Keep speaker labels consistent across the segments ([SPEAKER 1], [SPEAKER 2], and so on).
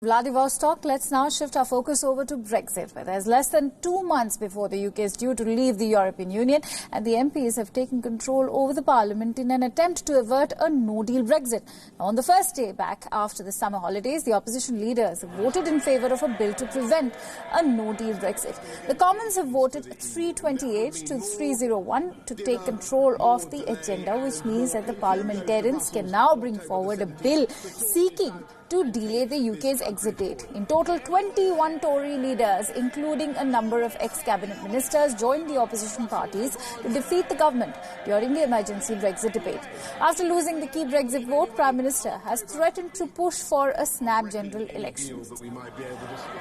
[SPEAKER 1] Vladivostok, let's now shift our focus over to Brexit, where there's less than 2 months before the UK is due to leave the European Union, and the MPs have taken control over the Parliament in an attempt to avert a no-deal Brexit. Now, on the first day back after the summer holidays, the opposition leaders have voted in favour of a bill to prevent a no-deal Brexit. The Commons have voted 328 to 301 to take control of the agenda, which means that the parliamentarians can now bring forward a bill seeking to delay the UK's exit date. In total, 21 Tory leaders, including a number of ex-cabinet ministers, joined the opposition parties to defeat the government during the emergency Brexit debate. After losing the key Brexit vote, Prime Minister has threatened to push for a snap general election.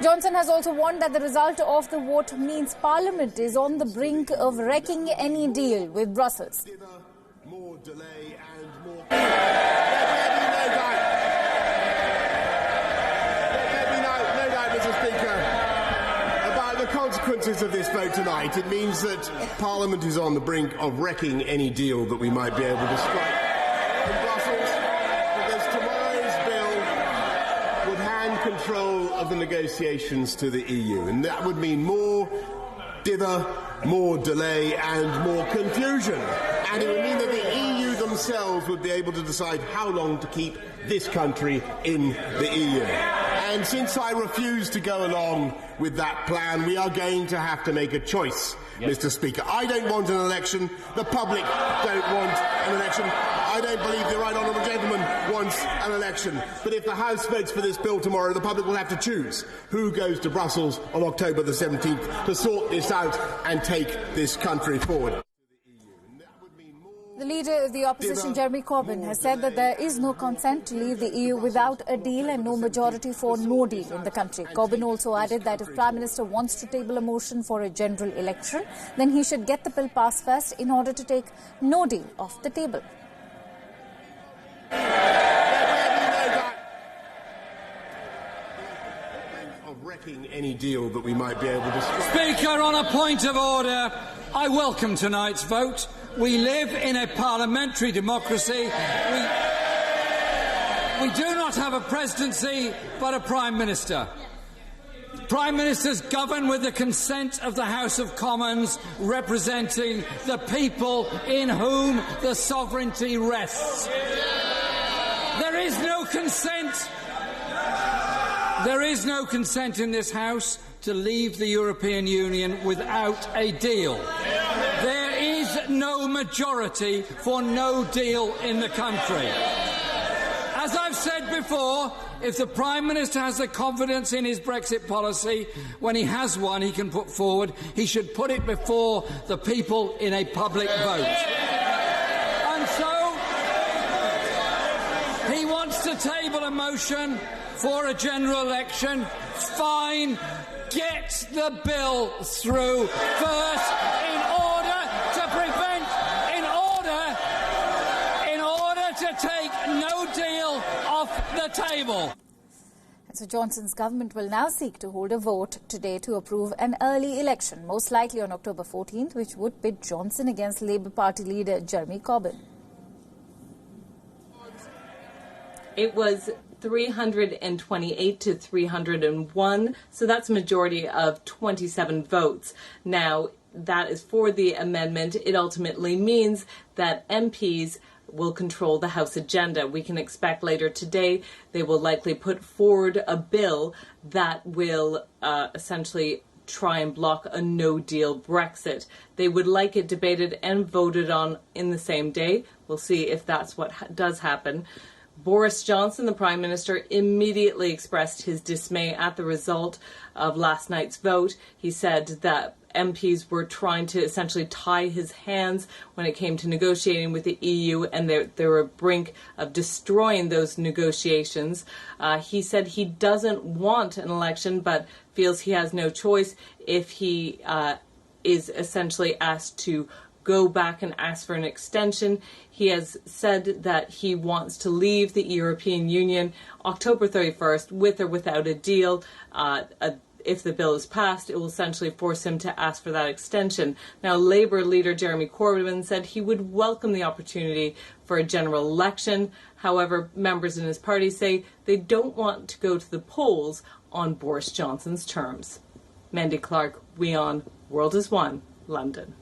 [SPEAKER 1] Johnson has also warned that the result of the vote means Parliament is on the brink of wrecking any deal with Brussels.
[SPEAKER 2] More delay and more... About the consequences of this vote tonight, it means that Parliament is on the brink of wrecking any deal that we might be able to strike in Brussels, because tomorrow's bill would hand control of the negotiations to the EU, and that would mean more dither, more delay and more confusion. And it would mean that the EU themselves would be able to decide how long to keep this country in the EU. And since I refuse to go along with that plan, we are going to have to make a choice, Mr. Speaker. I don't want an election. The public don't want an election. I don't believe the right honourable gentleman wants an election. But if the House votes for this bill tomorrow, the public will have to choose who goes to Brussels on October the 17th to sort this out and take this country forward.
[SPEAKER 1] The leader of the opposition, Jeremy Corbyn, has said that there is no consent to leave the EU without a deal and no majority for no deal in the country. Corbyn also added that if Prime Minister wants to table a motion for a general election, then he should get the bill passed first in order to take no deal off the table.
[SPEAKER 2] Of wrecking any deal that we might be able to strike.
[SPEAKER 3] Speaker, on a point of order, I welcome tonight's vote. We live in a parliamentary democracy. We do not have a presidency, but a Prime Minister. Prime Ministers govern with the consent of the House of Commons, representing the people in whom the sovereignty rests. There is no consent. There is no consent in this House to leave the European Union without a deal. There is no majority for no deal in the country. As I've said before, if the Prime Minister has the confidence in his Brexit policy, when he has one he can put forward, he should put it before the people in a public vote. And so, he wants to table a motion for a general election. Fine. Get the bill through first in order to take no deal off the table.
[SPEAKER 1] And so Johnson's government will now seek to hold a vote today to approve an early election, most likely on October 14th, which would pit Johnson against Labour Party leader Jeremy Corbyn.
[SPEAKER 4] It was 328 to 301, so that's a majority of 27 votes. Now, that is for the amendment. It ultimately means that MPs will control the House agenda. We can expect later today they will likely put forward a bill that will essentially try and block a no-deal Brexit. They would like it debated and voted on in the same day. We'll see if that's what does happen. Boris Johnson, the Prime Minister, immediately expressed his dismay at the result of last night's vote. He said that MPs were trying to essentially tie his hands when it came to negotiating with the EU, and they were at the brink of destroying those negotiations. He said he doesn't want an election, but feels he has no choice if he is essentially asked to go back and ask for an extension. He has said that he wants to leave the European Union October 31st with or without a deal. If the bill is passed, it will essentially force him to ask for that extension. Now, Labour leader Jeremy Corbyn said he would welcome the opportunity for a general election. However, members in his party say they don't want to go to the polls on Boris Johnson's terms. Mandy Clark, WION, World is One, London.